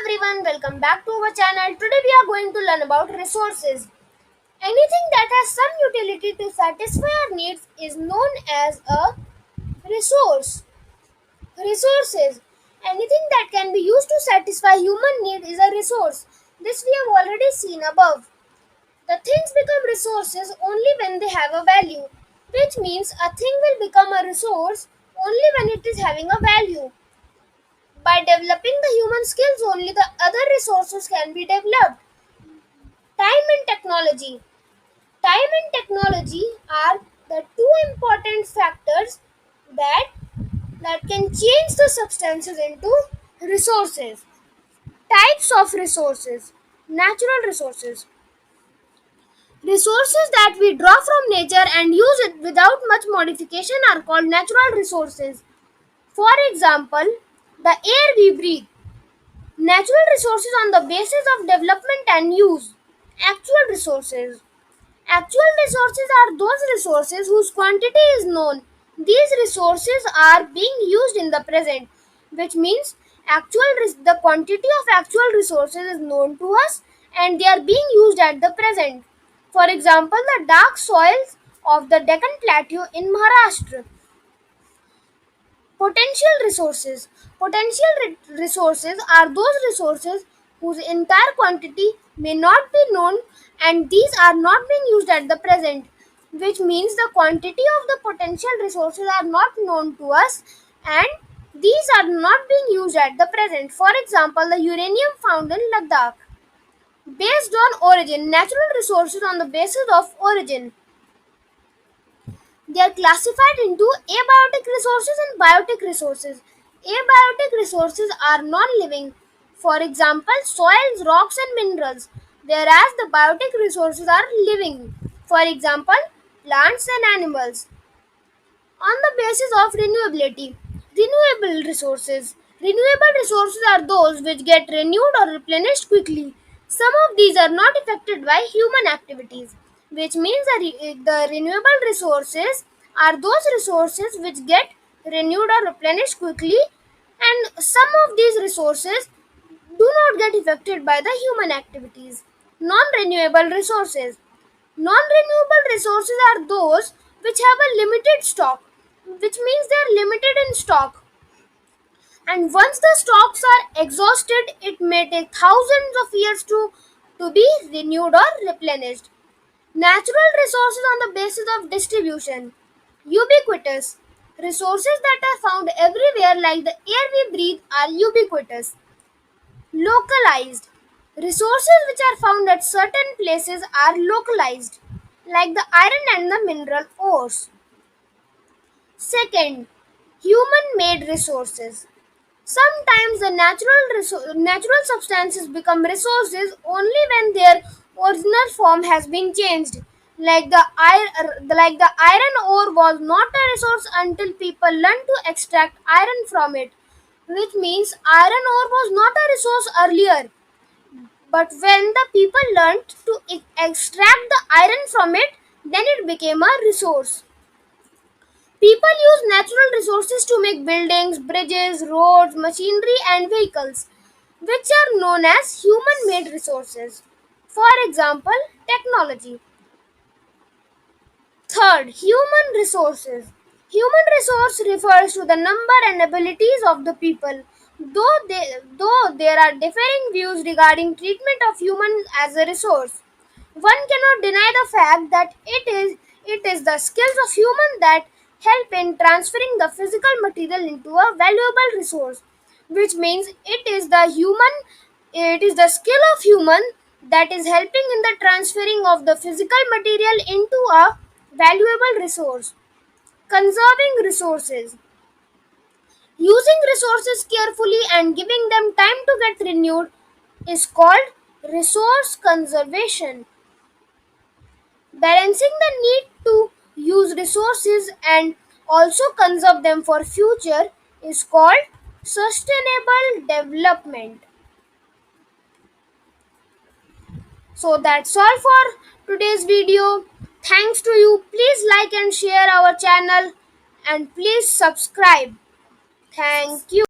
everyone, welcome back to our channel. Today we are going to learn about resources. Anything that has some utility to satisfy our needs is known as a resource. Resources. Anything that can be used to satisfy human need is a resource. This we have already seen above. The things become resources only when they have a value, which means a thing will become a resource only when it is having a value. By developing the human skills only, the other resources can be developed. Time and technology. Time and technology are the two important factors that can change the substances into resources. Types of resources. Natural resources. Resources that we draw from nature and use it without much modification are called natural resources. For example, the air we breathe. Natural resources on the basis of development and use. Actual resources. Actual resources are those resources whose quantity is known. These resources are being used in the present, which means the quantity of actual resources is known to us and they are being used at the present. For example, the dark soils of the Deccan Plateau in Maharashtra. Potential resources. Resources are those resources whose entire quantity may not be known and these are not being used at the present, which means the quantity of the potential resources are not known to us and these are not being used at the present. For example, the uranium found in Ladakh. Based on origin, natural resources on the basis of origin. They are classified into abiotic resources and biotic resources. Abiotic resources are non-living, for example, soils, rocks, and minerals, whereas the biotic resources are living, for example, plants and animals. On the basis of renewability, renewable resources. Renewable resources are those which get renewed or replenished quickly. Some of these are not affected by human activities, which means the renewable resources are those resources which get renewed or replenished quickly, and some of these resources do not get affected by the human activities. Non-renewable resources. Non-renewable resources are those which have a limited stock, which means they are limited in stock. And once the stocks are exhausted, it may take thousands of years to be renewed or replenished. Natural resources on the basis of distribution. Ubiquitous. Resources that are found everywhere, like the air we breathe, are ubiquitous. Localized. Resources which are found at certain places are localized, like the iron and the mineral ores. Second, human-made resources. Sometimes the natural substances become resources only when their original form has been changed. Like the iron ore was not a resource until people learned to extract iron from it, which means iron ore was not a resource earlier. But when the people learned to extract the iron from it, then it became a resource. People use natural resources to make buildings, bridges, roads, machinery, and vehicles, which are known as human made resources. For example, technology. Third, human resources. Human resource refers to the number and abilities of the people. Though there are differing views regarding treatment of humans as a resource, one cannot deny the fact that it is the skills of human that help in transferring the physical material into a valuable resource, which means it is the skill of human that is helping in the transferring of the physical material into a valuable resource. Conserving resources. Using resources carefully and giving them time to get renewed is called resource conservation. Balancing the need to use resources and also conserve them for future is called sustainable development. So that's all for today's video. Thanks to you. Please like and share our channel and please subscribe. Thank you.